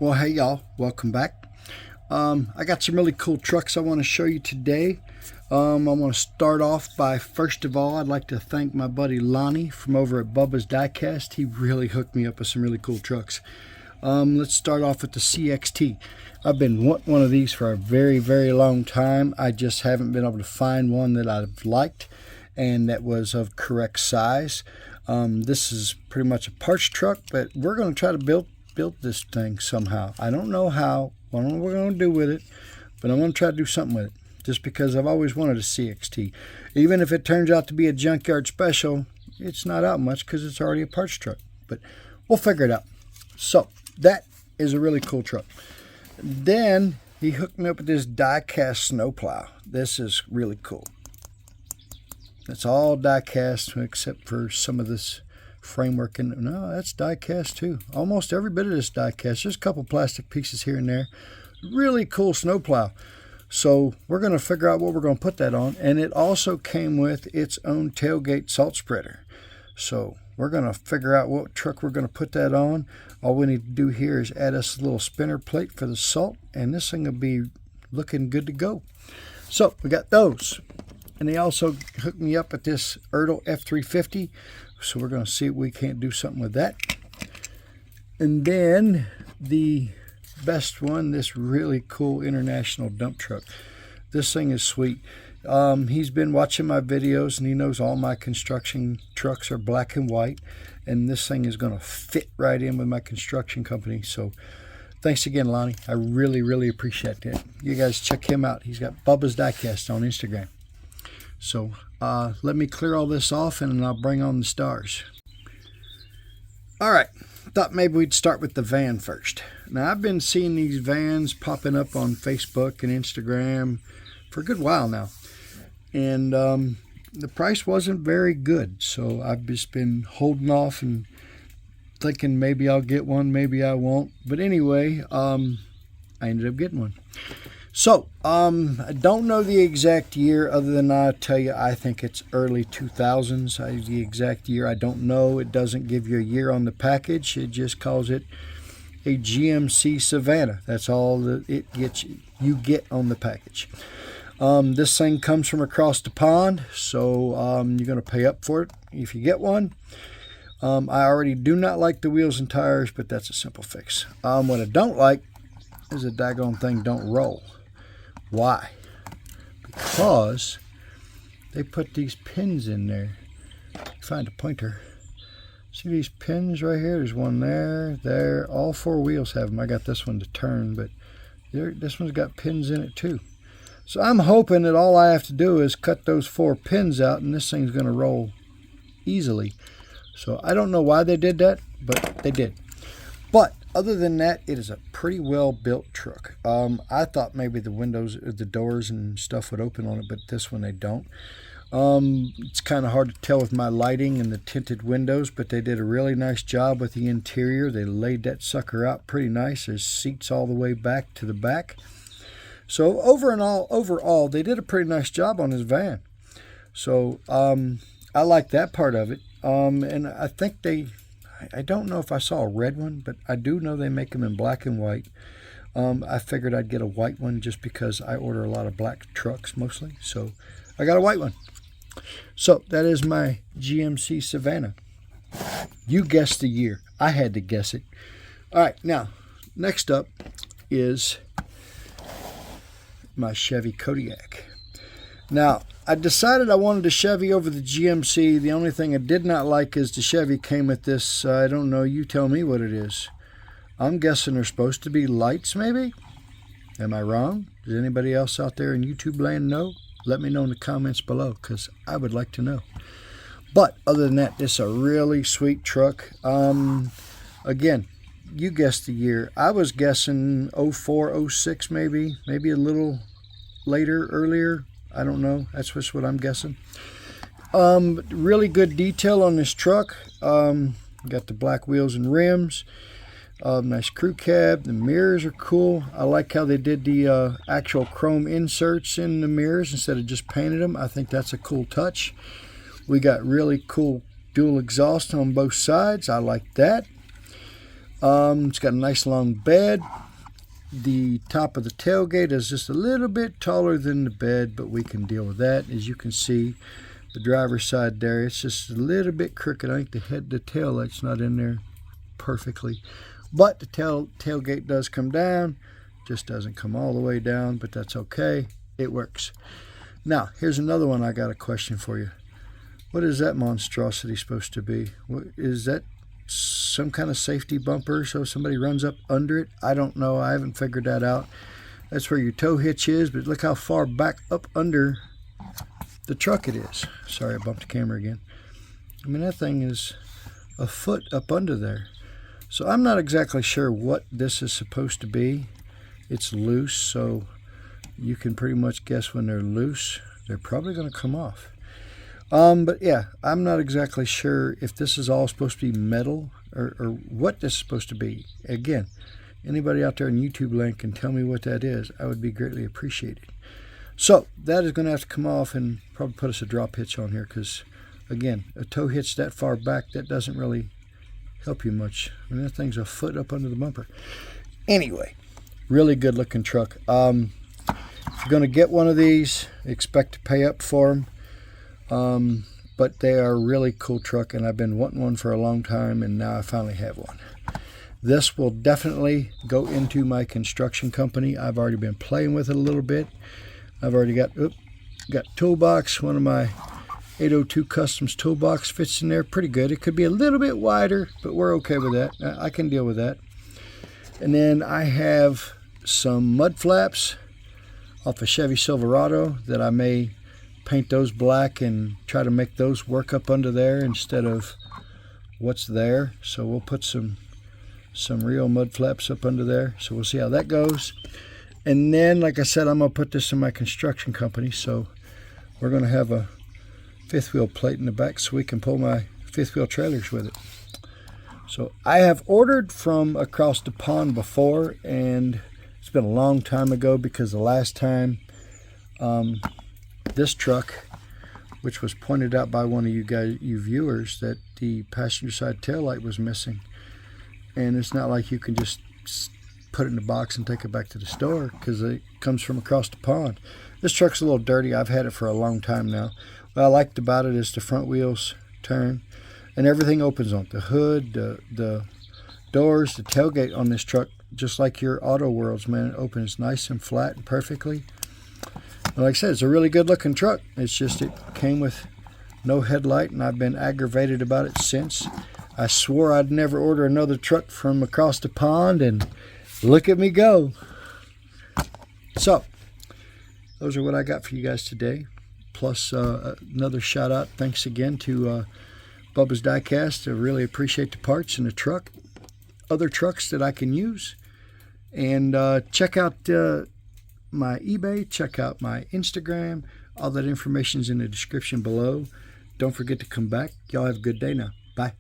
Well, hey y'all, welcome back. I got some really cool trucks I want to show you today. I want to start off by, first of all, I'd like to thank my buddy Lonnie from over at Bubba's Diecast. He really hooked me up with some really cool trucks. Let's start off with the CXT. I've been wanting one of these for a very, very long time. I just haven't been able to find one that I've liked and that was of correct size. This is pretty much a parts truck, but we're going to try to build this thing somehow. I don't know how, I don't know what we're going to do with it, but I'm going to try to do something with it, just because I've always wanted a CXT. Even if it turns out to be a junkyard special, it's not out much because it's already a parts truck, but we'll figure it out. So that is a really cool truck. Then he hooked me up with this die-cast snowplow. This is really cool. It's all die-cast except for some of this framework, and no, that's die-cast too. Almost every bit of this die-cast. There's a couple plastic pieces here and there. Really cool snowplow. So we're going to figure out what we're going to put that on, and it also came with its own tailgate salt spreader. So we're going to figure out what truck we're going to put that on. All we need to do here is add us a little spinner plate for the salt, and this thing will be looking good to go. So we got those. And they also hooked me up at this Ertl F350. So we're going to see if we can't do something with that. And then the best one, this really cool international dump truck. This thing is sweet. He's been watching my videos and he knows all my construction trucks are black and white. And this thing is going to fit right in with my construction company. So thanks again, Lonnie. I really, really appreciate that. You guys check him out. He's got Bubba's Diecast on Instagram. So let me clear all this off and I'll bring on the stars. All right, thought maybe we'd start with the van first. Now I've been seeing these vans popping up on Facebook and Instagram for a good while now. And the price wasn't very good. So I've just been holding off and thinking maybe I'll get one, maybe I won't. But anyway, I ended up getting one. So, I don't know the exact year other than I tell you I think it's early 2000s. The exact year I don't know. It doesn't give you a year on the package. It just calls it a GMC Savannah. That's all that you get on the package. This thing comes from across the pond, so you're going to pay up for it if you get one. I already do not like the wheels and tires, but that's a simple fix. What I don't like is the daggone thing don't roll. Why? Because they put these pins in there. Find a pointer. See these pins right here? There's one there. All four wheels have them. I got this one to turn, but this one's got pins in it too. So I'm hoping that all I have to do is cut those four pins out and this thing's going to roll easily. So I don't know why they did that, but they did. But other than that, it is a pretty well built truck. I thought maybe the windows, the doors and stuff would open on it, but this one they don't. It's kind of hard to tell with my lighting and the tinted windows, but they did a really nice job with the interior. They laid that sucker out pretty nice. There's seats all the way back to the back. So overall, they did a pretty nice job on this van. So I like that part of it. And I think I don't know if I saw a red one, but I do know they make them in black and white. I figured I'd get a white one just because I order a lot of black trucks mostly. So I got a white one. So that is my GMC Savannah. You guessed the year. I had to guess it. All right, now, next up is my Chevy Kodiak. Now, I decided I wanted a Chevy over the GMC. The only thing I did not like is the Chevy came with this, I don't know, you tell me what it is. I'm guessing they're supposed to be lights, maybe? Am I wrong? Does anybody else out there in YouTube land know? Let me know in the comments below, because I would like to know. But other than that, this is a really sweet truck. Again, you guessed the year. I was guessing 04, 06 maybe a little earlier. I don't know. That's just what I'm guessing. Really good detail on this truck. Got the black wheels and rims. Nice crew cab. The mirrors are cool. I like how they did the actual chrome inserts in the mirrors instead of just painted them. I think that's a cool touch. We got really cool dual exhaust on both sides. I like that. It's got a nice long bed. The top of the tailgate is just a little bit taller than the bed, but we can deal with that. As you can see, the driver's side there, it's just a little bit crooked. I think the tail light's not in there perfectly, but the tailgate does come down. Just doesn't come all the way down, but that's okay. It works. Now, here's another one. I got a question for you. What is that monstrosity supposed to be? What is that? Some kind of safety bumper so somebody runs up under it? I don't know. I haven't figured that out. That's where your tow hitch is, but look how far back up under the truck it is. Sorry, I bumped the camera again. I mean, that thing is a foot up under there. So I'm not exactly sure what this is supposed to be. It's loose, so you can pretty much guess when they're loose, they're probably going to come off. But yeah, I'm not exactly sure if this is all supposed to be metal or what this is supposed to be. Again, anybody out there in YouTube land can tell me what that is. I would be greatly appreciated. So that is going to have to come off and probably put us a drop hitch on here because, again, a tow hitch that far back, that doesn't really help you much. I mean, that thing's a foot up under the bumper. Anyway, really good looking truck. If you're going to get one of these, expect to pay up for them. But they are a really cool truck, and I've been wanting one for a long time, and now I finally have one. This will definitely go into my construction company. I've already been playing with it a little bit. I've already got toolbox. One of my 802 Customs toolbox fits in there pretty good. It could be a little bit wider, but we're okay with that. I can deal with that. And then I have some mud flaps off a Chevy Silverado that I may paint those black and try to make those work up under there instead of what's there. So we'll put some real mud flaps up under there. So we'll see how that goes. And then, like I said, I'm going to put this in my construction company. So we're going to have a fifth wheel plate in the back so we can pull my fifth wheel trailers with it. So I have ordered from across the pond before, and it's been a long time ago because the last time this truck, which was pointed out by one of you viewers, that the passenger side tail light was missing, and it's not like you can just put it in the box and take it back to the store because it comes from across the pond. This truck's a little dirty. I've had it for a long time now. What I liked about it is the front wheels turn and everything opens on it. The hood, the doors, the tailgate on this truck, just like your Auto Worlds, man, it opens nice and flat and perfectly. Like I said, it's a really good looking truck. It's just it came with no headlight, and I've been aggravated about it since. I swore I'd never order another truck from across the pond, and look at me go. So those are what I got for you guys today, plus another shout out. Thanks again to Bubba's Diecast. I really appreciate the parts and the truck, other trucks that I can use. And check out my eBay, check out my Instagram. All that information is in the description below. Don't forget to come back. Y'all have a good day now. Bye.